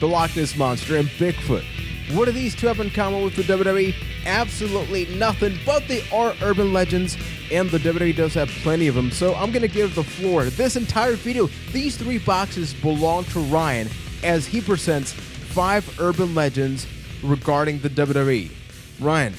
the Loch Ness Monster, and Bigfoot. What do these two have in common with the WWE? Absolutely nothing, but they are urban legends, and the WWE does have plenty of them, so I'm going to give the floor. This entire video, these 3 boxes belong to Ryan, as he presents 5 urban legends regarding the WWE. Ryan,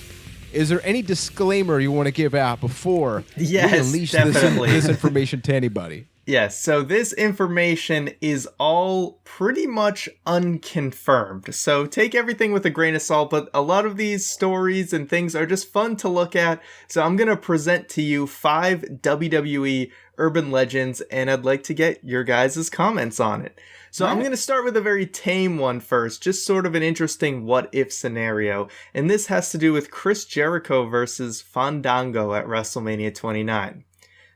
is there any disclaimer you want to give out before we unleash this information to anybody? Yes, so this information is all pretty much unconfirmed. So take everything with a grain of salt, but a lot of these stories and things are just fun to look at. So I'm going to present to you 5 WWE urban legends, and I'd like to get your guys' comments on it. So I'm going to start with a very tame one first, just sort of an interesting what-if scenario. And this has to do with Chris Jericho versus Fandango at WrestleMania 29.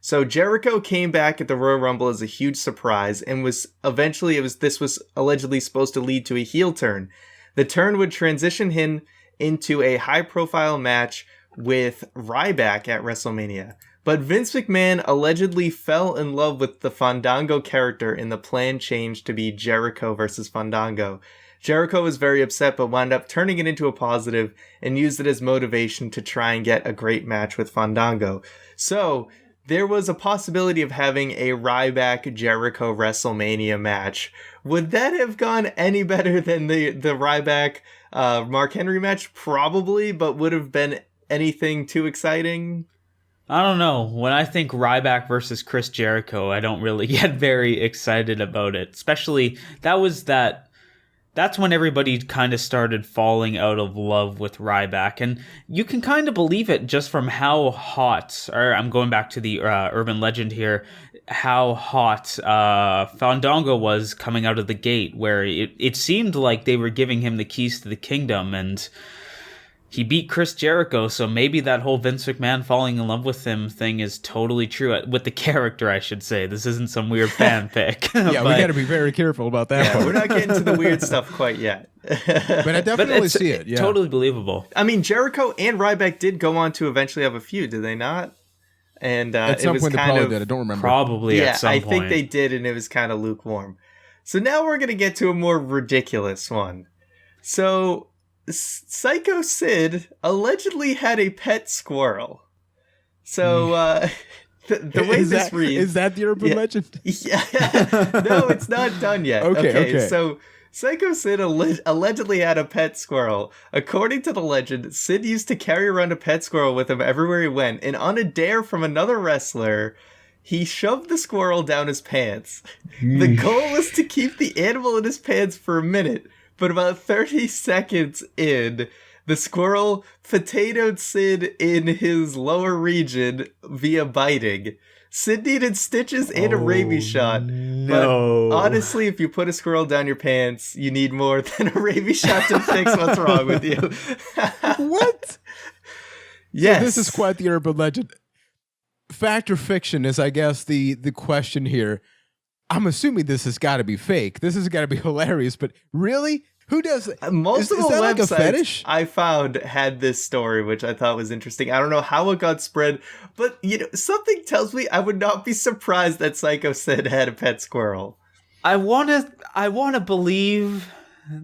So Jericho came back at the Royal Rumble as a huge surprise, and this was allegedly supposed to lead to a heel turn. The turn would transition him into a high-profile match with Ryback at WrestleMania. But Vince McMahon allegedly fell in love with the Fandango character, and the plan changed to be Jericho versus Fandango. Jericho was very upset, but wound up turning it into a positive and used it as motivation to try and get a great match with Fandango. So there was a possibility of having a Ryback-Jericho WrestleMania match. Would that have gone any better than the Ryback Mark Henry match? Probably, but would have been anything too exciting? I don't know. When I think Ryback versus Chris Jericho, I don't really get very excited about it. Especially, that's when everybody kind of started falling out of love with Ryback. And you can kind of believe it just from how hot, or I'm going back to the urban legend here, how hot Fandango was coming out of the gate, where it seemed like they were giving him the keys to the kingdom, and he beat Chris Jericho, so maybe that whole Vince McMahon falling in love with him thing is totally true. With the character, I should say. This isn't some weird fanfic. Yeah, we got to be very careful about that part. We're not getting to the weird stuff quite yet. But I definitely see it, yeah. Totally believable. I mean, Jericho and Ryback did go on to eventually have a feud, did they not? And at some point they probably did. I don't remember. Probably at some point. I think they did, and it was kind of lukewarm. So now we're going to get to a more ridiculous one. So Psycho Sid allegedly had a pet squirrel. So the way this reads... Is that the urban legend? Yeah. No, it's not done yet. Okay. So Psycho Sid allegedly had a pet squirrel. According to the legend, Sid used to carry around a pet squirrel with him everywhere he went, and on a dare from another wrestler, he shoved the squirrel down his pants. The goal was to keep the animal in his pants for a minute, but about 30 seconds in, the squirrel potatoed Sid in his lower region via biting. Sid needed stitches and a rabies shot. No. But honestly, if you put a squirrel down your pants, you need more than a rabies shot to fix what's wrong with you. What? Yes. So this is quite the urban legend. Fact or fiction is, I guess, the question here. I'm assuming this has got to be fake. This has got to be hilarious, but really? Who does it? Most of the websites like a fetish? I found had this story, which I thought was interesting. I don't know how it got spread, but something tells me I would not be surprised that Psycho Sid had a pet squirrel. I wanna believe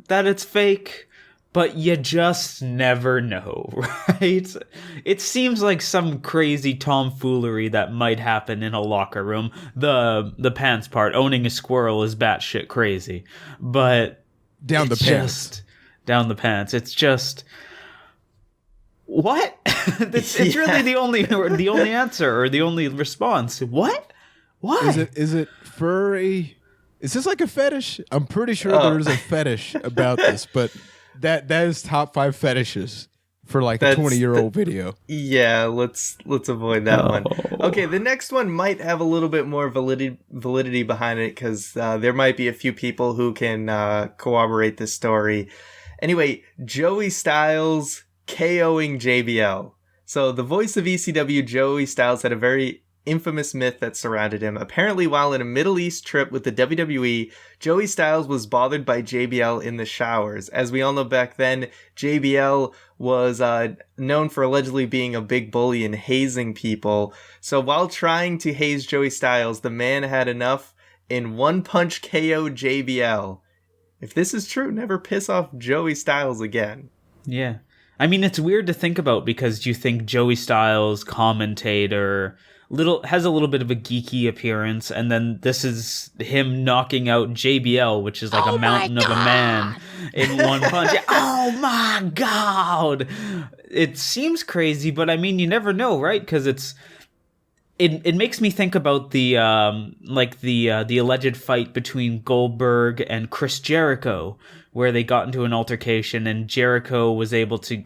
that it's fake, but you just never know, right? It seems like some crazy tomfoolery that might happen in a locker room. The pants part, owning a squirrel, is batshit crazy, but down the pants. Down the pants. It's just what? It's really the only answer or the only response. What? Why? Is it furry? Is this like a fetish? I'm pretty sure there's a fetish about this, but that is top 5 fetishes for like a 20-year-old video. Yeah, let's avoid that one. Okay, the next one might have a little bit more validity behind it, because there might be a few people who can corroborate this story. Anyway, Joey Styles KOing JBL. So the voice of ECW, Joey Styles, had a very infamous myth that surrounded him. Apparently, while in a Middle East trip with the WWE, Joey Styles was bothered by JBL in the showers. As we all know, back then, JBL was known for allegedly being a big bully and hazing people. So while trying to haze Joey Styles, the man had enough and one punch KO JBL. if this is true, never piss off Joey Styles again. Yeah. I mean, it's weird to think about because you think Joey Styles, commentator, has a little bit of a geeky appearance, and then this is him knocking out JBL, which is like a mountain of a man in one punch. Oh my God! It seems crazy, but I mean, you never know, right? Because it makes me think about the alleged fight between Goldberg and Chris Jericho, where they got into an altercation and Jericho was able to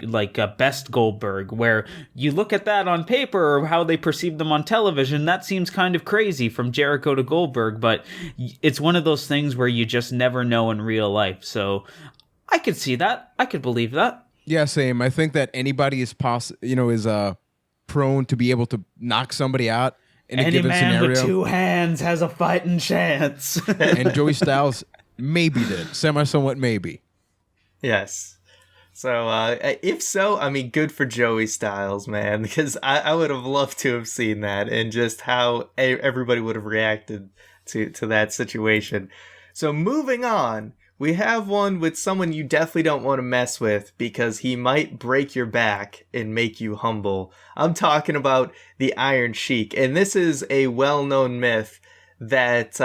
best Goldberg, where you look at that on paper or how they perceive them on television, that seems kind of crazy from Jericho to Goldberg, but it's one of those things where you just never know in real life. So I could see that. I could believe that. Yeah, same. I think that anybody is prone to be able to knock somebody out in a given scenario. Any man with two hands has a fighting chance. And Joey Styles maybe did. Somewhat maybe. Yes. So, if so, I mean, good for Joey Styles, man, because I would have loved to have seen that and just how everybody would have reacted to that situation. So, moving on, we have one with someone you definitely don't want to mess with because he might break your back and make you humble. I'm talking about the Iron Sheik, and this is a well-known myth that,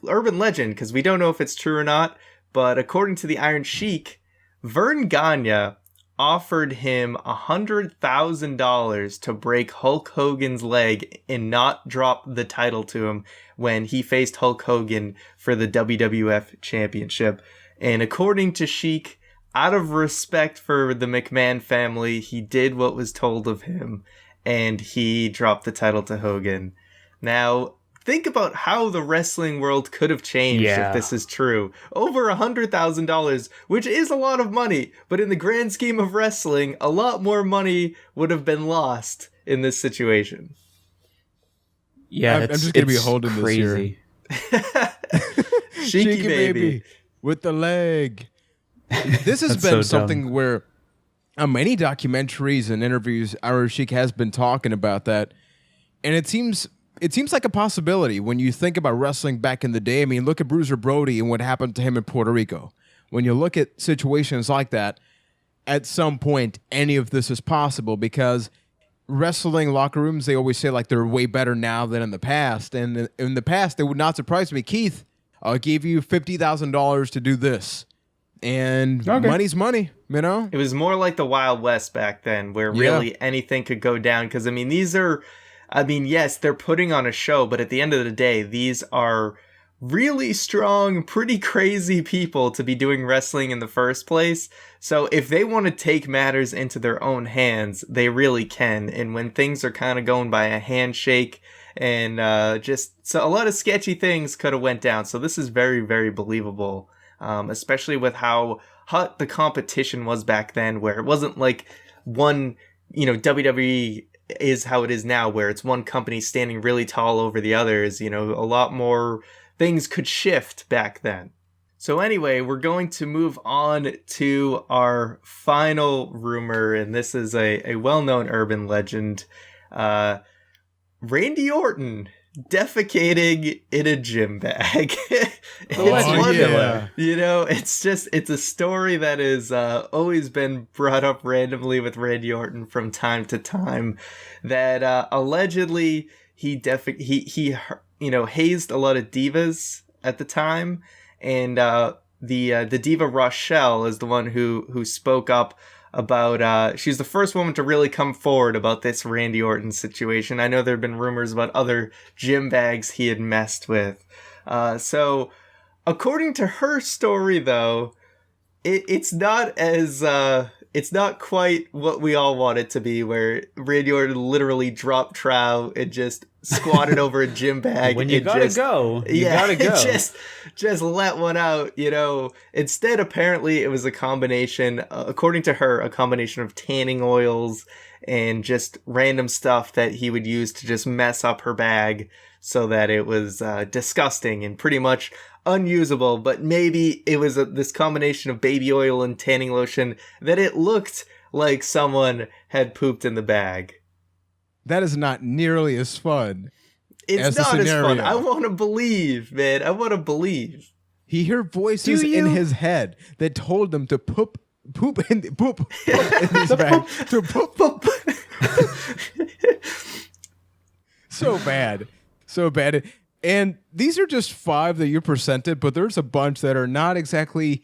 urban legend, because we don't know if it's true or not, but according to the Iron Sheik, Vern Gagne offered him $100,000 to break Hulk Hogan's leg and not drop the title to him when he faced Hulk Hogan for the WWF Championship. And according to Sheik, out of respect for the McMahon family, he did what was told of him, and he dropped the title to Hogan. Now, think about how the wrestling world could have changed if this is true. Over $100,000, which is a lot of money, but in the grand scheme of wrestling, a lot more money would have been lost in this situation. Yeah, I'm just going to be holding crazy. This here. Sheiky baby with the leg. This has been something where many documentaries and interviews, Iron Sheik has been talking about that, and it seems like a possibility when you think about wrestling back in the day. I mean, look at Bruiser Brody and what happened to him in Puerto Rico. When you look at situations like that, at some point, any of this is possible because wrestling locker rooms, they always say like they're way better now than in the past. And in the past, it would not surprise me. Keith, I'll give you $50,000 to do this. And money's money, you know? It was more like the Wild West back then where really anything could go down. Because, I mean, yes, they're putting on a show, but at the end of the day, these are really strong, pretty crazy people to be doing wrestling in the first place. So if they want to take matters into their own hands, they really can. And when things are kind of going by a handshake and so a lot of sketchy things could have went down. So this is very, very believable, especially with how hot the competition was back then, where it wasn't like one, WWE is how it is now, where it's one company standing really tall over the others. A lot more things could shift back then. So anyway, we're going to move on to our final rumor, and this is a well-known urban legend. Randy Orton defecating in a gym bag. It's a story that has always been brought up randomly with Randy Orton from time to time, that allegedly he hazed a lot of divas at the time, and the diva Rochelle is the one who spoke up about, she's the first woman to really come forward about this Randy Orton situation. I know there have been rumors about other gym bags he had messed with. So according to her story, though, it's not quite what we all want it to be, where Randy Orton literally dropped trow and just squatted over a gym bag. When you gotta go. Just let one out, Instead, apparently, it was a combination, according to her, a combination of tanning oils and just random stuff that he would use to just mess up her bag so that it was disgusting and pretty much unusable. But maybe it was this combination of baby oil and tanning lotion that it looked like someone had pooped in the bag. That is not nearly as fun. It's not as fun. I want to believe, man. I want to believe. He heard voices in his head that told him to poop in his bag. To poop. So bad. And these are just 5 that you presented, but there's a bunch that are not exactly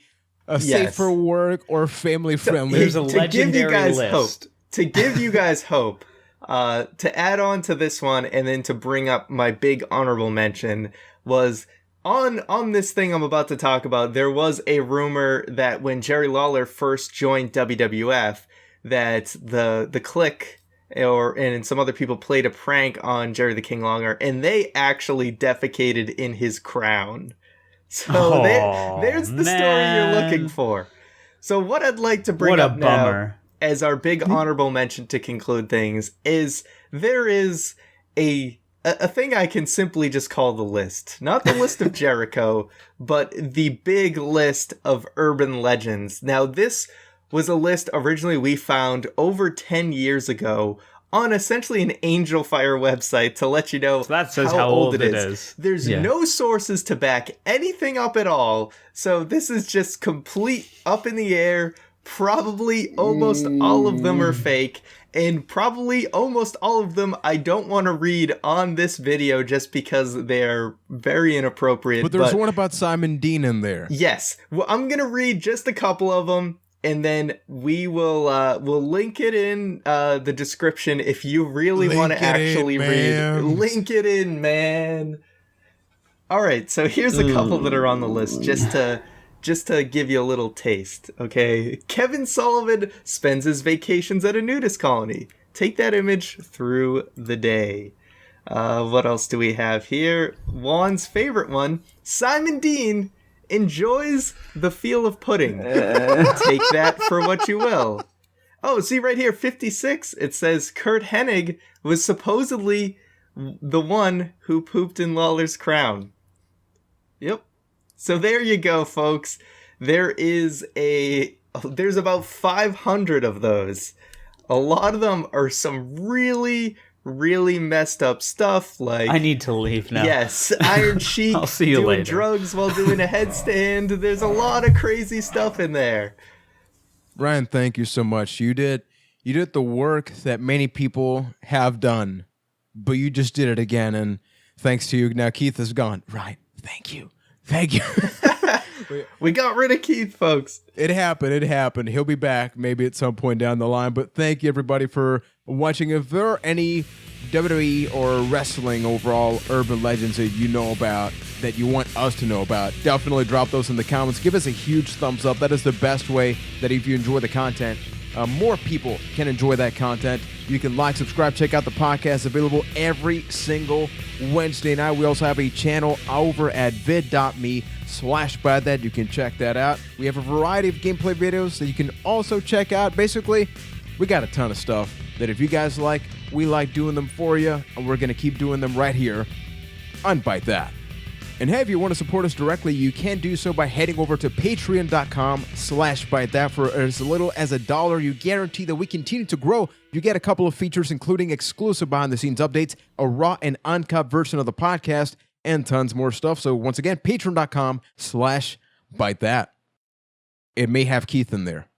safe for work or family friendly. There's a legendary list. To give you guys hope, to add on to this one and then to bring up my big honorable mention was on this thing I'm about to talk about, there was a rumor that when Jerry Lawler first joined WWF, that the Clique and some other people played a prank on Jerry the King Lawler, and they actually defecated in his crown. So there's the story you're looking for. So what I'd like to bring up now as our big honorable mention to conclude things is there is a thing I can simply just call the list. Not the list of Jericho, but the big list of urban legends. Now, this was a list originally we found over 10 years ago on essentially an Angel Fire website to let you know that says how old it is. There's no sources to back anything up at all, so this is just complete up in the air. Probably almost all of them are fake, and probably almost all of them I don't want to read on this video just because they're very inappropriate. But there's one about Simon Dean in there. Yes. Well, I'm going to read just a couple of them, and then we'll link it in the description if you really want to actually read. Link it in, man. All right, so here's a couple that are on the list just to give you a little taste, okay? Kevin Sullivan spends his vacations at a nudist colony. Take that image through the day. What else do we have here? Juan's favorite one, Simon Dean enjoys the feel of pudding. Take that for what you will. Oh, see right here, 56, it says Kurt Hennig was supposedly the one who pooped in Lawler's crown. Yep. So there you go, folks. There's about 500 of those. A lot of them are some really, really messed up stuff, like... I need to leave now. Yes, Iron Sheik I'll see you doing later. drugs while doing a headstand. There's a lot of crazy stuff in there. Ryan, thank you so much. You did the work that many people have done, but you just did it again, and thanks to you. Now Keith is gone. Ryan, thank you. Thank you. We got rid of Keith, folks. It happened. He'll be back maybe at some point down the line. But thank you, everybody, for watching. If there are any WWE or wrestling overall urban legends that you know about, that you want us to know about, definitely drop those in the comments. Give us a huge thumbs up. That is the best way that if you enjoy the content, more people can enjoy that content. You can like, subscribe, check out the podcast available every single Wednesday night. We also have a channel over at vid.me/byte. You can check that out. We have a variety of gameplay videos that you can also check out. Basically, we got a ton of stuff that if you guys like, we like doing them for you, and we're going to keep doing them right here on Byte That. And hey, if you want to support us directly, you can do so by heading over to patreon.com/byte that. For as little as $1, you guarantee that we continue to grow. You get a couple of features, including exclusive behind-the-scenes updates, a raw and uncut version of the podcast, and tons more stuff. So once again, patreon.com/byte that. It may have Keith in there.